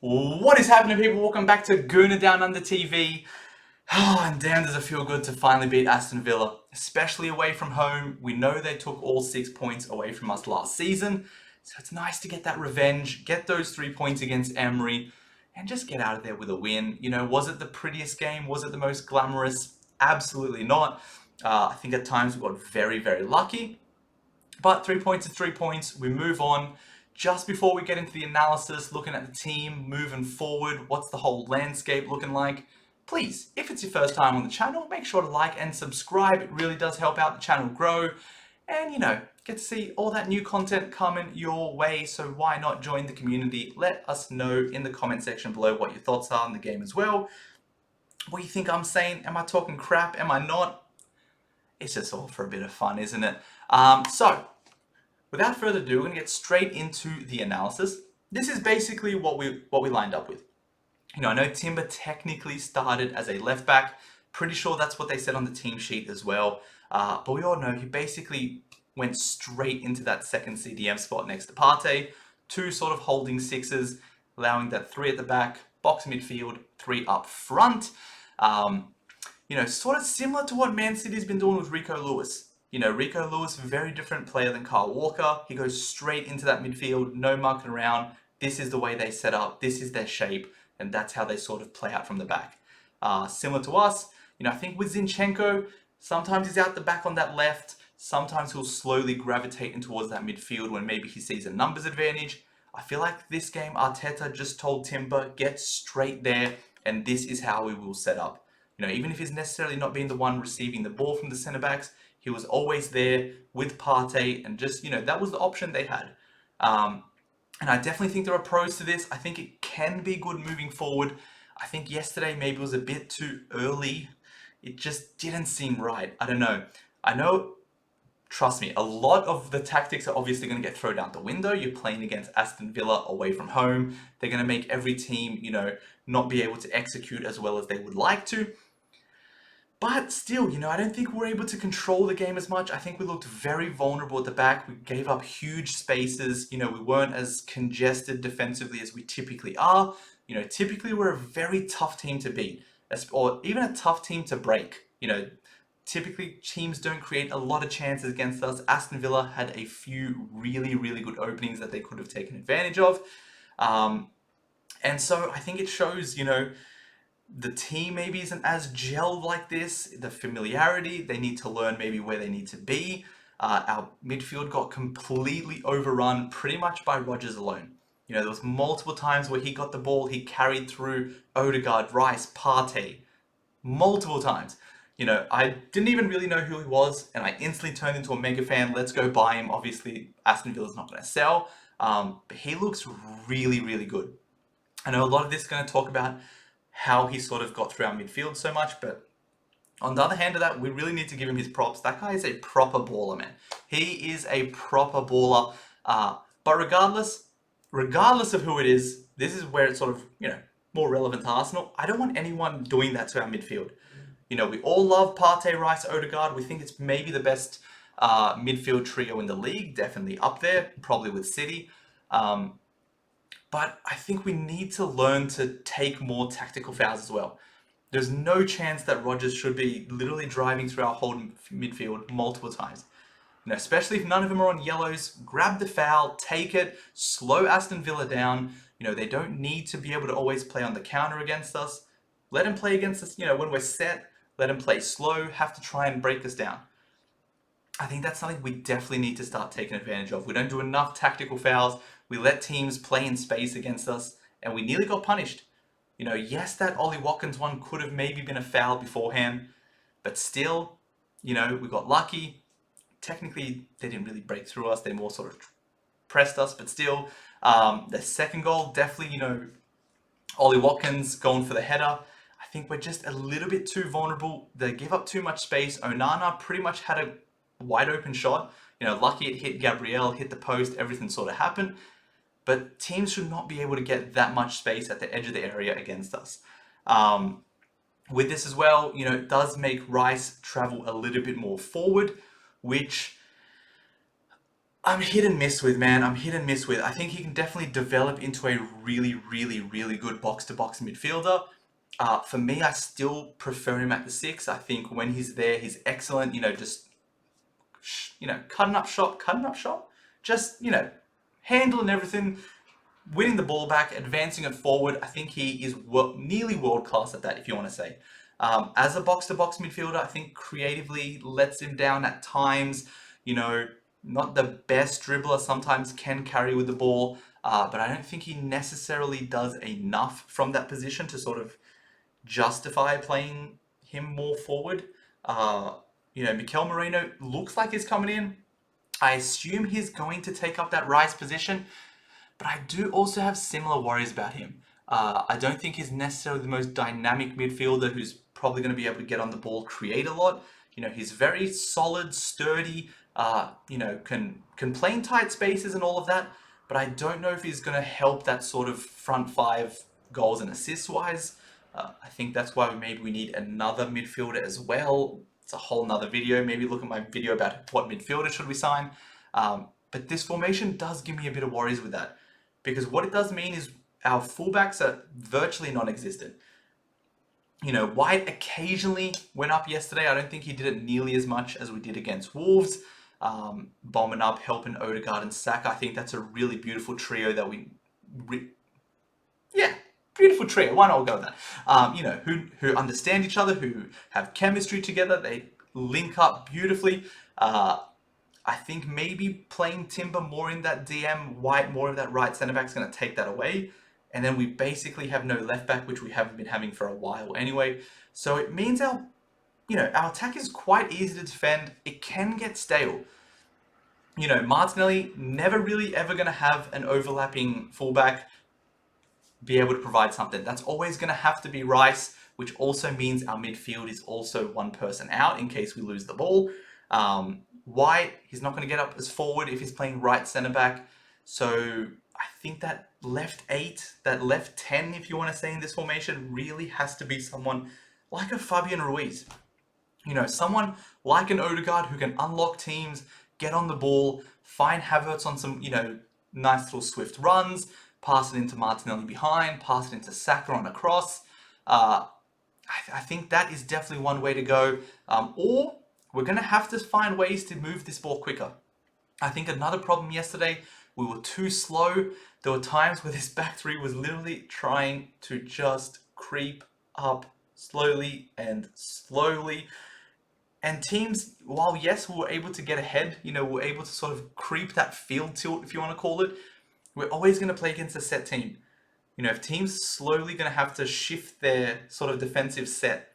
What is happening, people? Welcome back to GoonerDownUnder TV. And damn, does it feel good to finally beat Aston Villa, especially away from home. We know they took all 6 points away from us last season, so it's nice to get that revenge, get those 3 points against Emery, and just get out of there with a win. You know, was it the prettiest game? Was it the most glamorous? Absolutely not. I think at times we got very, very lucky. But 3 points is 3 points. We move on. Just before we get into the analysis, looking at the team moving forward, what's the whole landscape looking like? Please, if it's your first time on the channel, make sure to like and subscribe. It really does help out the channel grow. And, you know, get to see all that new content coming your way. So why not join the community? Let us know in the comment section below what your thoughts are on the game as well. What do you think I'm saying? Am I talking crap? Am I not? It's just all for a bit of fun, isn't it? So, without further ado, we're going to get straight into the analysis. This is basically what we lined up with. You know, I know Timber technically started as a left back. Pretty sure that's what they said on the team sheet as well. But we all know he basically went straight into that second CDM spot next to Partey. 2 sort of holding sixes, allowing that 3 at the back, box midfield, 3 up front. You know, sort of similar to what Man City's been doing with Rico Lewis. You know, Rico Lewis, very different player than Kyle Walker. He goes straight into that midfield, no mucking around. This is the way they set up. This is their shape. And that's how they sort of play out from the back. Similar to us, you know, I think with Zinchenko, sometimes he's out the back on that left. Sometimes he'll slowly gravitate in towards that midfield when maybe he sees a numbers advantage. I feel like this game, Arteta just told Timber, get straight there. And this is how we will set up. You know, even if he's necessarily not being the one receiving the ball from the centre backs, he was always there with Partey, and just, you know, that was the option they had. And I definitely think there are pros to this. I think it can be good moving forward. I think yesterday maybe was a bit too early. It just didn't seem right. I don't know. I know, trust me, a lot of the tactics are obviously going to get thrown out the window. You're playing against Aston Villa away from home. They're going to make every team, you know, not be able to execute as well as they would like to. But still, you know, I don't think we were able to control the game as much. I think we looked very vulnerable at the back. We gave up huge spaces. You know, we weren't as congested defensively as we typically are. You know, typically we're a very tough team to beat, or even a tough team to break. You know, typically teams don't create a lot of chances against us. Aston Villa had a few really, really good openings that they could have taken advantage of. And so I think it shows, you know, the team maybe isn't as gelled like this. The familiarity, they need to learn maybe where they need to be. Our midfield got completely overrun pretty much by Rodgers alone. You know, there was multiple times where he got the ball, he carried through Odegaard, Rice, Partey. Multiple times. You know, I didn't even really know who he was, and I instantly turned into a mega fan. Let's go buy him. Obviously, Aston Villa's not going to sell. But he looks really, really good. I know a lot of this is going to talk about how he sort of got through our midfield so much, but on the other hand of that, we really need to give him his props. That guy is a proper baller, man. He is a proper baller. But regardless of who it is, this is where it's sort of, you know, more relevant to Arsenal. I don't want anyone doing that to our midfield. You know, we all love Partey, Rice, Odegaard. We think it's maybe the best midfield trio in the league, definitely up there, probably with City. But I think we need to learn to take more tactical fouls as well. There's no chance that Rodgers should be literally driving through our whole midfield multiple times. You know, especially if none of them are on yellows, grab the foul, take it, slow Aston Villa down. You know, they don't need to be able to always play on the counter against us. Let them play against us, you know, when we're set, let them play slow, have to try and break us down. I think that's something we definitely need to start taking advantage of. We don't do enough tactical fouls. We let teams play in space against us, and we nearly got punished. You know, yes, that Ollie Watkins one could have maybe been a foul beforehand, but still, you know, we got lucky. Technically, they didn't really break through us. They more sort of pressed us, but still, the second goal, definitely, you know, Ollie Watkins going for the header. I think we're just a little bit too vulnerable. They give up too much space. Onana pretty much had a wide open shot. You know, lucky it hit Gabriel, hit the post, everything sort of happened. But teams should not be able to get that much space at the edge of the area against us. With this as well, you know, it does make Rice travel a little bit more forward, which I'm hit and miss with, man. I'm hit and miss with. I think he can definitely develop into a really, really, really good box-to-box midfielder. For me, I still prefer him at the 6. I think when he's there, he's excellent. Just cutting up shop, just handling everything, winning the ball back, advancing it forward. I think he is nearly world class at that, if you want to say. As a box-to-box midfielder, I think creatively lets him down at times. Not the best dribbler, sometimes can carry with the ball, but I don't think he necessarily does enough from that position to sort of justify playing him more forward. Mikel Merino looks like he's coming in. I assume he's going to take up that Rice position, but I do also have similar worries about him. I don't think he's necessarily the most dynamic midfielder who's probably going to be able to get on the ball, create a lot. He's very solid, sturdy, can play in tight spaces and all of that, but I don't know if he's going to help that sort of front 5 goals and assists wise. I think that's why maybe we need another midfielder as well. It's a whole nother video. Maybe look at my video about what midfielder should we sign. But this formation does give me a bit of worries with that, because what it does mean is our fullbacks are virtually non-existent. White occasionally went up yesterday. I don't think he did it nearly as much as we did against Wolves. Bombing up, helping Odegaard and Saka. I think that's a really beautiful trio that beautiful trio. Why not go with that? Who understand each other, who have chemistry together. They link up beautifully. I think maybe playing Timber more in that DM, White more of that right centre back is going to take that away. And then we basically have no left back, which we haven't been having for a while anyway. So it means our attack is quite easy to defend. It can get stale. Martinelli never really ever going to have an overlapping fullback be able to provide something. That's always going to have to be Rice, which also means our midfield is also one person out in case we lose the ball. White, he's not going to get up as forward if he's playing right centre back. So I think that left 8, that left 10, if you want to say in this formation, really has to be someone like a Fabian Ruiz. Someone like an Odegaard who can unlock teams, get on the ball, find Havertz on some, nice little swift runs, pass it into Martinelli behind, pass it into Saka on a cross. I think that is definitely one way to go. Or we're going to have to find ways to move this ball quicker. I think another problem yesterday, we were too slow. There were times where this back 3 was literally trying to just creep up slowly and slowly. And teams, while yes, we were able to get ahead, we were able to sort of creep that field tilt, if you want to call it, we're always going to play against a set team. If teams slowly going to have to shift their sort of defensive set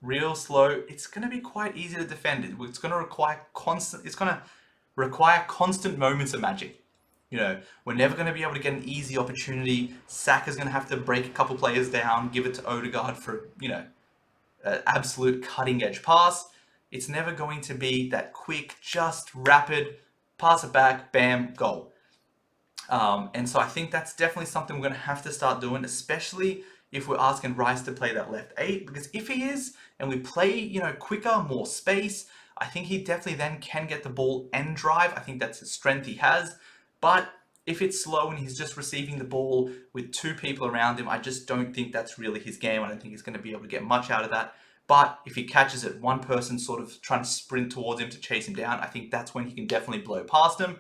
real slow, it's going to be quite easy to defend it. It's going to require constant moments of magic. We're never going to be able to get an easy opportunity. Saka's going to have to break a couple players down, give it to Odegaard for, an absolute cutting edge pass. It's never going to be that quick, just rapid, pass it back, bam, goal. And so I think that's definitely something we're going to have to start doing, especially if we're asking Rice to play that left 8. Because if he is, and we play, quicker, more space, I think he definitely then can get the ball and drive. I think that's a strength he has. But if it's slow and he's just receiving the ball with 2 people around him, I just don't think that's really his game. I don't think he's going to be able to get much out of that. But if he catches it, one person sort of trying to sprint towards him to chase him down, I think that's when he can definitely blow past him.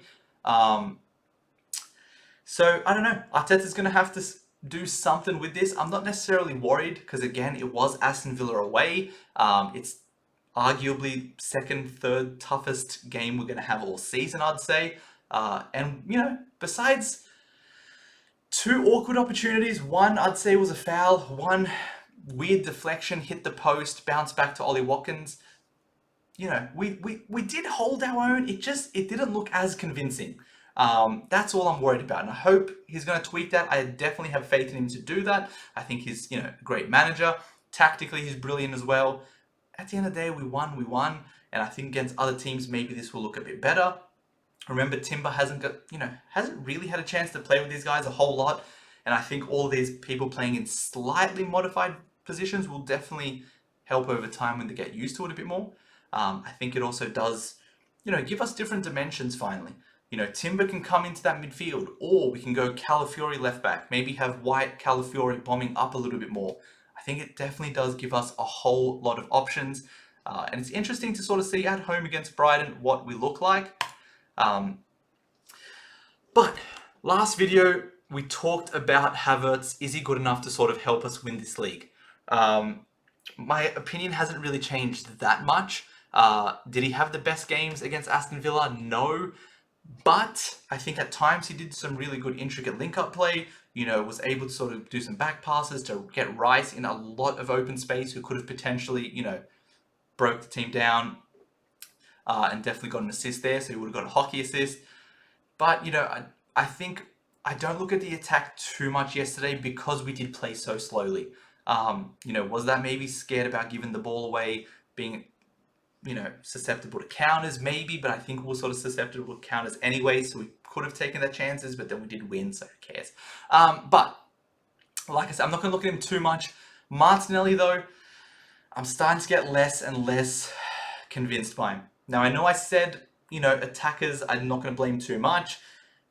So, I don't know. Arteta's going to have to do something with this. I'm not necessarily worried because, again, it was Aston Villa away. It's arguably second, third toughest game we're going to have all season, I'd say. And, besides 2 awkward opportunities, one I'd say was a foul, one weird deflection, hit the post, bounce back to Ollie Watkins. We did hold our own. It didn't look as convincing. That's all I'm worried about. And I hope he's going to tweak that. I definitely have faith in him to do that. I think he's, a great manager. Tactically, he's brilliant as well. At the end of the day, we won. And I think against other teams, maybe this will look a bit better. Remember, Timber hasn't really had a chance to play with these guys a whole lot. And I think all these people playing in slightly modified positions will definitely help over time when they get used to it a bit more. I think it also does, give us different dimensions finally. You know, Timber can come into that midfield, or we can go Calafiori left back, maybe have White Calafiori bombing up a little bit more. I think it definitely does give us a whole lot of options. And it's interesting to sort of see at home against Brighton what we look like. But last video, we talked about Havertz. Is he good enough to sort of help us win this league? My opinion hasn't really changed that much. Did he have the best games against Aston Villa? No. But I think at times he did some really good intricate link-up play, you know, was able to sort of do some back passes to get Rice in a lot of open space who could have potentially, you know, broke the team down and definitely got an assist there, so he would have got a hockey assist. But, you know, I think I don't look at the attack too much yesterday because we did play so slowly. You know, was that maybe scared about giving the ball away, being, you know, susceptible to counters maybe, but I think we're sort of susceptible to counters anyway, so we could have taken their chances, but then we did win, so who cares? But, like I said, I'm not going to look at him too much. Martinelli, though, I'm starting to get less and less convinced by him. Now, I know I said, you know, attackers, I'm not going to blame too much.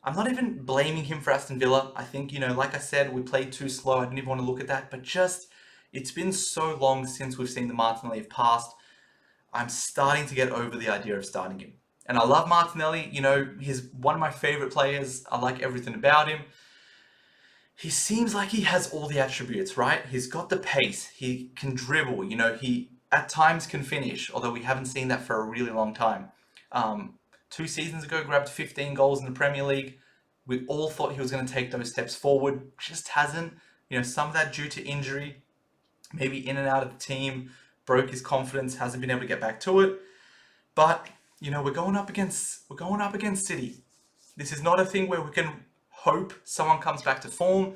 I'm not even blaming him for Aston Villa. I think, you know, like I said, we played too slow. I didn't even want to look at that, but just, it's been so long since we've seen the Martinelli of past. I'm starting to get over the idea of starting him. And I love Martinelli, you know, he's one of my favorite players. I like everything about him. He seems like he has all the attributes, right? He's got the pace, he can dribble, you know, he at times can finish, although we haven't seen that for a really long time. 2 seasons ago, grabbed 15 goals in the Premier League. We all thought he was going to take those steps forward, just hasn't. You know, some of that due to injury, maybe in and out of the team, broke his confidence, hasn't been able to get back to it. But, you know, we're going up against City. This is not a thing where we can hope someone comes back to form.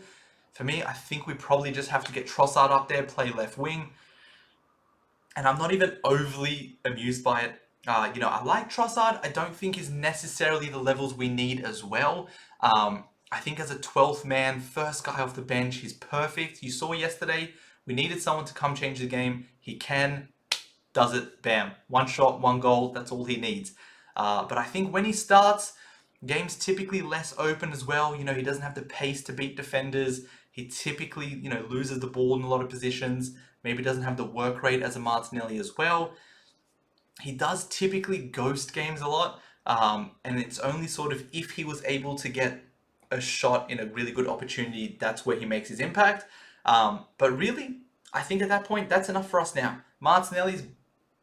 For me, I think we probably just have to get Trossard up there, play left wing. And I'm not even overly amused by it. You know, I like Trossard. I don't think he's necessarily the levels we need as well. I think as a 12th man, first guy off the bench, he's perfect. You saw yesterday, we needed someone to come change the game. He can, does it, bam. 1 shot, 1 goal, that's all he needs. But I think when he starts, game's typically less open as well. You know, he doesn't have the pace to beat defenders. He typically, you know, loses the ball in a lot of positions. Maybe doesn't have the work rate as a Martinelli as well. He does typically ghost games a lot. And it's only sort of if he was able to get a shot in a really good opportunity, that's where he makes his impact. But really, I think at that point, that's enough for us now. Martinelli's,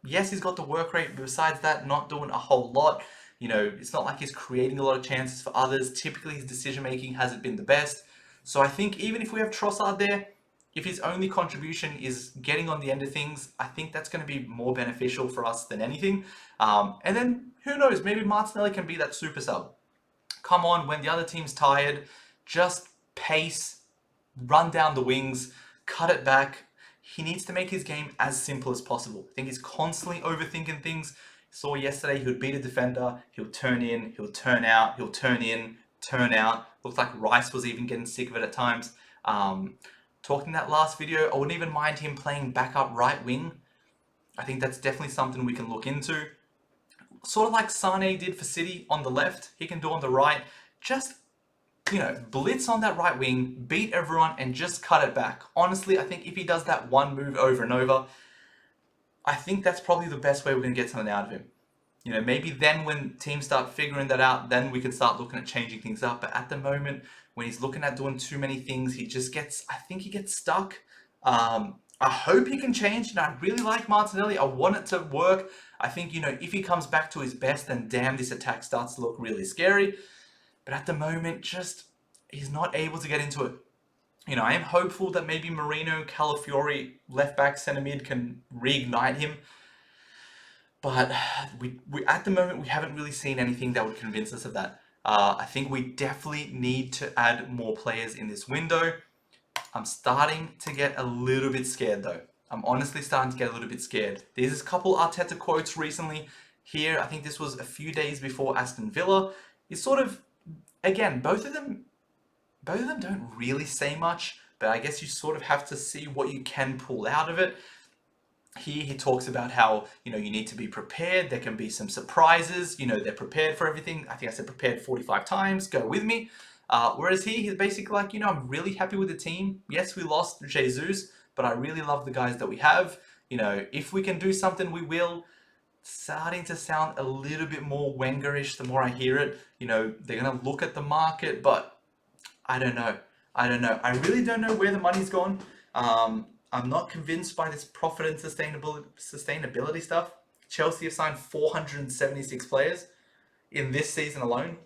yes, he's got the work rate, but besides that, not doing a whole lot. You know, it's not like he's creating a lot of chances for others. Typically, his decision-making hasn't been the best. So I think even if we have Trossard there, if his only contribution is getting on the end of things, I think that's going to be more beneficial for us than anything. And then, who knows, maybe Martinelli can be that super sub. Come on, when the other team's tired, just pace, run down the wings, cut it back. He needs to make his game as simple as possible. I think he's constantly overthinking things. Saw yesterday he would beat a defender, he'll turn in, he'll turn out, he'll turn in, turn out. Looks like Rice was even getting sick of it at times. Talking that last video, I wouldn't even mind him playing backup right wing. I think that's definitely something we can look into. Sort of like Sane did for City on the left, he can do on the right. Just, you know, blitz on that right wing, beat everyone and just cut it back. Honestly, I think if he does that one move over and over, I think that's probably the best way we're going to get something out of him. You know, maybe then when teams start figuring that out, then we can start looking at changing things up. But at the moment, when he's looking at doing too many things, he just gets, I think he gets stuck. I hope he can change. And I really like Martinelli. I want it to work. I think, you know, if he comes back to his best, then damn, this attack starts to look really scary. But at the moment, just, he's not able to get into it. You know, I am hopeful that maybe Marino, Calafiori, left back, centre mid can reignite him. But we at the moment, we haven't really seen anything that would convince us of that. I think we definitely need to add more players in this window. I'm starting to get a little bit scared though. I'm honestly starting to get a little bit scared. There's a couple Arteta quotes recently here. I think this was a few days before Aston Villa. It's sort of, again, both of them don't really say much, but I guess you sort of have to see what you can pull out of it. Here he talks about how, you need to be prepared. There can be some surprises. They're prepared for everything. I think I said prepared 45 times. Go with me. Whereas he's basically like, I'm really happy with the team. Yes, we lost Jesus, but I really love the guys that we have. If we can do something, we will. Starting to sound a little bit more Wengerish the more I hear it. They're going to look at the market, but I don't know. I really don't know where the money's gone. I'm not convinced by this profit and sustainability stuff. Chelsea have signed 476 players in this season alone.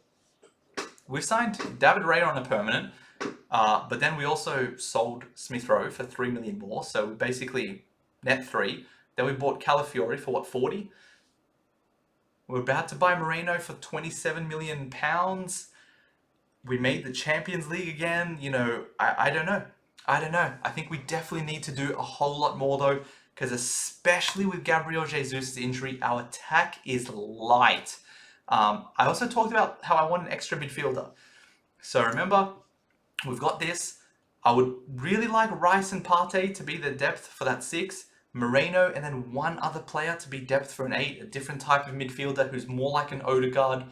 We've signed David Raya on a permanent, but then we also sold Smith Rowe for 3 million more. So we basically net 3. Then we bought Calafiori for what, 40? We're about to buy Moreno for 27 million pounds. We made the Champions League again. I don't know. I think we definitely need to do a whole lot more though, because especially with Gabriel Jesus' injury, our attack is light. I also talked about how I want an extra midfielder. So remember, we've got this. I would really like Rice and Partey to be the depth for that 6. Moreno, and then one other player to be depth for an 8, a different type of midfielder who's more like an Odegaard,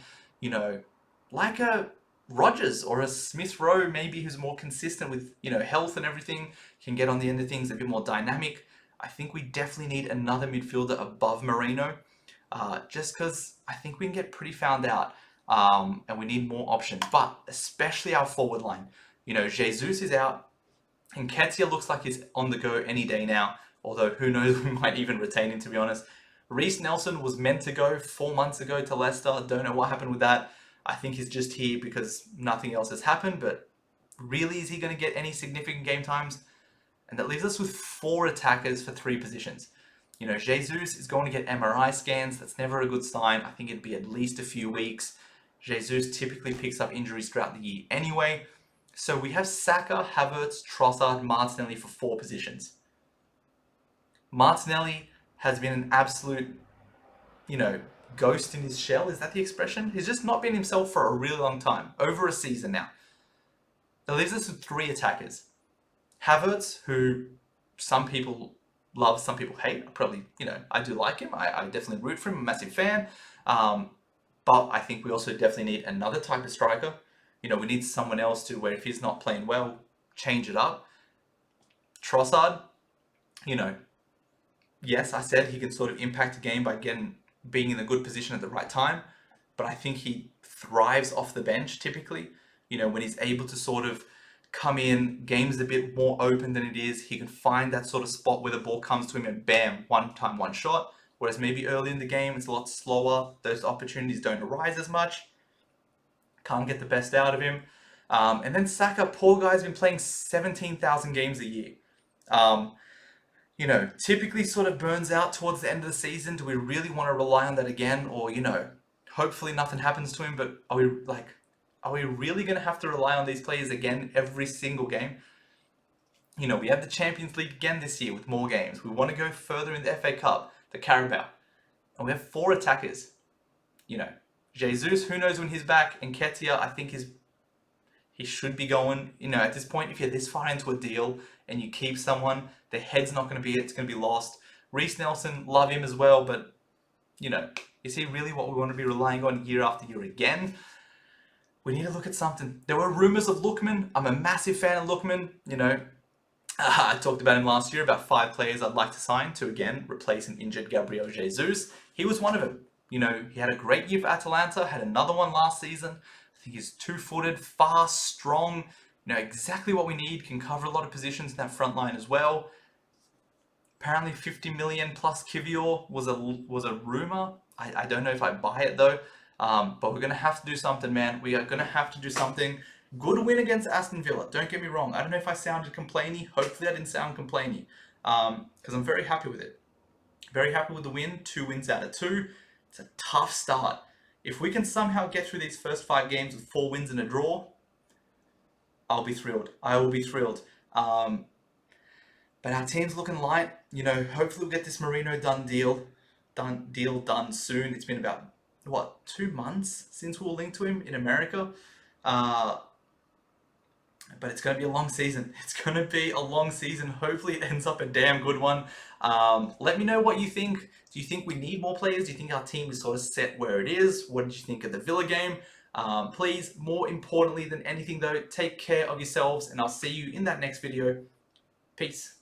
like a Rodgers or a Smith Rowe, maybe, who's more consistent with, health and everything, can get on the end of things, a bit more dynamic. I think we definitely need another midfielder above Moreno, just because I think we can get pretty found out, and we need more options, but especially our forward line. Jesus is out, and Nketiah looks like he's on the go any day now. Although, who knows, we might even retain him, to be honest. Reiss Nelson was meant to go 4 months ago to Leicester. Don't know what happened with that. I think he's just here because nothing else has happened. But really, is he going to get any significant game times? And that leaves us with 4 attackers for 3 positions. Jesus is going to get MRI scans. That's never a good sign. I think it'd be at least a few weeks. Jesus typically picks up injuries throughout the year anyway. So we have Saka, Havertz, Trossard, Martinelli for 4 positions. Martinelli has been an absolute, ghost in his shell. Is that the expression? He's just not been himself for a really long time. Over a season now. That leaves us with 3 attackers. Havertz, who some people love, some people hate. I do like him. I definitely root for him. I'm a massive fan. But I think we also definitely need another type of striker. We need someone else to, where if he's not playing well, change it up. Trossard, yes, I said he can sort of impact the game by being in a good position at the right time, but I think he thrives off the bench typically. When he's able to sort of come in, game's a bit more open than it is, he can find that sort of spot where the ball comes to him and bam, one time, one shot. Whereas maybe early in the game, it's a lot slower. Those opportunities don't arise as much. Can't get the best out of him. And then Saka, poor guy's been playing 17,000 games a year. Typically sort of burns out towards the end of the season. Do we really want to rely on that again? Or, hopefully nothing happens to him, but are we really going to have to rely on these players again every single game? We have the Champions League again this year with more games. We want to go further in the FA Cup, the Carabao. And we have 4 attackers. Jesus, who knows when he's back? And Nketiah, I think he should be going. At this point, if you're this far into a deal and you keep someone, their head's not going to be it. It's going to be lost. Reiss Nelson, love him as well, but, is he really what we want to be relying on year after year again? We need to look at something. There were rumours of Lookman. I'm a massive fan of Lookman. I talked about him last year, about 5 players I'd like to sign to, again, replace an injured Gabriel Jesus. He was one of them. He had a great year for Atalanta, had another one last season. I think he's 2-footed, fast, strong, exactly what we need, can cover a lot of positions in that front line as well. Apparently 50 million plus Kivior was a rumour. I don't know if I buy it though, but we're going to have to do something, man. We are going to have to do something. Good win against Aston Villa, don't get me wrong. I don't know if I sounded complainy. Hopefully I didn't sound complainy, because I'm very happy with it. Very happy with the win, 2 wins out of 2. It's a tough start. If we can somehow get through these first 5 games with 4 wins and a draw, I'll be thrilled. I will be thrilled. But our team's looking light. Hopefully we'll get this Moreno deal done soon. It's been about, 2 months since we were linked to him in America. But it's going to be a long season. It's going to be a long season. Hopefully it ends up a damn good one. Let me know what you think. Do you think we need more players? Do you think our team is sort of set where it is? What did you think of the Villa game? Please, more importantly than anything though, take care of yourselves, and I'll see you in that next video. Peace.